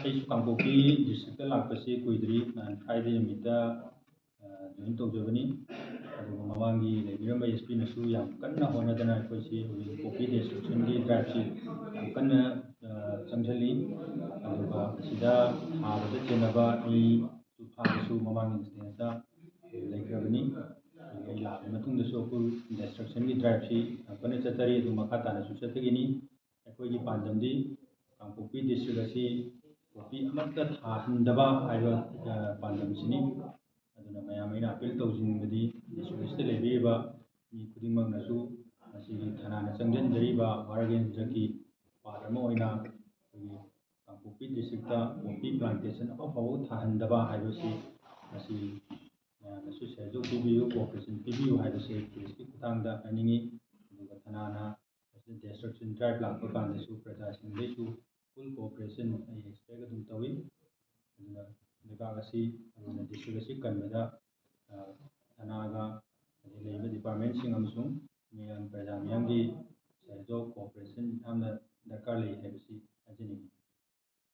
ꯑꯩꯁꯨ ꯀꯥꯡꯄꯣꯛꯄꯤ ꯗꯤꯁꯇ꯭ꯔꯤꯛꯇ ꯂꯥꯛꯄꯁꯤ ꯀꯨꯏꯗ꯭ꯔꯤ ꯐ꯭ꯔꯥꯏꯗꯦ ꯅꯨꯃꯤꯠꯇ ꯖꯣꯏꯟ ꯇꯧꯖꯕꯅꯤ ꯑꯗꯨꯒ ꯃꯃꯥꯡꯒꯤ ꯂꯩꯕꯤꯔꯝꯕ SP ꯅꯁꯨ ꯌꯥꯝ ꯀꯟꯅ ꯍꯣꯠꯅꯗꯅ ꯑꯩꯈꯣꯏꯁꯤ ꯍꯧꯖꯤꯛ ꯀꯣꯐꯤ ꯗꯦꯁꯇ꯭ꯔꯛꯁꯟꯒꯤ ꯗ꯭ꯔꯥꯏꯕꯁꯤ ꯌꯥꯝ ꯀꯟꯅ ꯆꯪꯁꯤꯜꯂꯤ ꯑꯗꯨꯒ ꯑꯁꯤꯗ ꯊꯥꯕꯗ ꯆꯦꯟꯅꯕ ꯃꯤꯁꯨ ꯐꯥꯕꯁꯨ ꯃꯃꯥꯡꯒꯤ ꯏꯟꯁꯇꯦꯟꯁꯇ ꯂꯩꯈ꯭ꯔꯕꯅꯤ ꯑꯩ ꯂꯥꯛꯄ ꯃꯇꯨꯡꯗꯁꯨ ꯑꯩꯈꯣꯏ ꯗꯦꯁꯇ꯭ꯔꯛꯁꯟꯒꯤ ꯗ꯭ꯔꯥꯏꯕꯁꯤ ꯌꯥꯝ ꯀꯟꯅ ꯆꯠꯊꯔꯤ ꯑꯗꯨ ꯃꯈꯥ ꯇꯥꯅꯁꯨ ꯆꯠꯊꯒꯅꯤ ꯑꯩꯈꯣꯏꯒꯤ ꯄꯥꯟꯗꯝꯗꯤ ꯀꯥꯡꯄꯣꯛꯄꯤ ꯗꯤꯁꯇ꯭ꯔꯤꯛ ꯑꯁꯤ ꯀꯣꯐꯤ ꯑꯃꯠꯇ ꯊꯥꯍꯟꯗꯕ ꯍꯥꯏꯕ ꯄꯥꯟꯗꯝꯁꯤꯅꯤ ꯑꯗꯨꯅ ꯃꯌꯥꯝ ꯑꯩꯅ ꯑꯄꯤꯜ ꯇꯧꯖꯅꯤꯡꯕꯗꯤ ꯗꯤꯁꯇ꯭ꯔꯤꯛ ꯑꯁꯤꯗ ꯂꯩꯕꯤꯔꯤꯕ ꯃꯤ ꯈꯨꯗꯤꯡꯃꯛꯅꯁꯨ ꯃꯁꯤꯒꯤ ꯊꯅꯥꯅ ꯆꯪꯁꯤꯟꯖꯔꯤꯕ ꯋꯥꯔꯒꯦꯟꯖꯒꯤ ꯄꯥꯔꯠ ꯑꯃ ꯑꯣꯏꯅ ꯑꯩꯈꯣꯏꯒꯤ ꯀꯥꯡꯄꯣꯛꯄꯤ ꯗꯤꯁꯇ꯭ꯔꯤꯛꯇ ꯀꯣꯐꯤ ꯄ꯭ꯂꯥꯟꯇꯦꯁꯟ ꯑꯃꯐꯥꯎꯕ ꯊꯥꯍꯟꯗꯕ ꯍꯥꯏꯕꯁꯤ ꯃꯁꯤ ꯃꯌꯥꯝꯅꯁꯨ ꯁꯦꯌꯔ ꯄꯤꯕꯤꯌꯨ ꯀꯣꯑꯣꯄꯔꯦꯁꯟ ꯄꯤꯕꯤꯌꯨ ꯍꯥꯏꯕꯁꯤ ꯄ꯭ꯔꯦꯁꯀꯤ ꯈꯨꯠꯊꯥꯡꯗ ꯍꯥꯏꯅꯤꯡꯉꯤ ꯑꯗꯨꯒ ꯊꯅꯥꯅ ꯗꯦꯁꯇ꯭ꯔꯛꯁꯟ ꯗ꯭ꯔꯥꯏꯕ ꯂꯥꯛꯄ ꯀꯥꯟꯗꯁꯨ ꯄ꯭ꯔꯖꯥꯁꯤꯡꯗꯩꯁꯨ ꯐꯨꯜ ꯀꯣꯑꯣꯄꯔꯦꯁꯟ ꯑꯩ ꯑꯦꯛꯁꯄꯦꯛ ꯑꯗꯨꯝ ꯇꯧꯏ ꯑꯗꯨꯅ ꯂꯩꯕꯥꯛ ꯑꯁꯤ ꯑꯗꯨꯅ ꯗꯤꯁꯇ꯭ꯔꯤꯛ ꯑꯁꯤ ꯀꯟꯕꯗ ꯊꯅꯥꯒ ꯂꯩꯔꯤꯕ ꯗꯤꯄꯥꯔꯠꯃꯦꯟꯁꯤꯡ ꯑꯃꯁꯨꯡ ꯃꯤꯌꯥꯝ ꯄ꯭ꯔꯖꯥ ꯃꯤꯌꯥꯝꯒꯤ ꯁꯦꯜꯗꯣ ꯀꯣꯑꯣꯄꯔꯦꯁꯟ ꯌꯥꯝꯅ ꯗꯔꯀꯥꯔ ꯂꯩ ꯍꯥꯏꯕꯁꯤ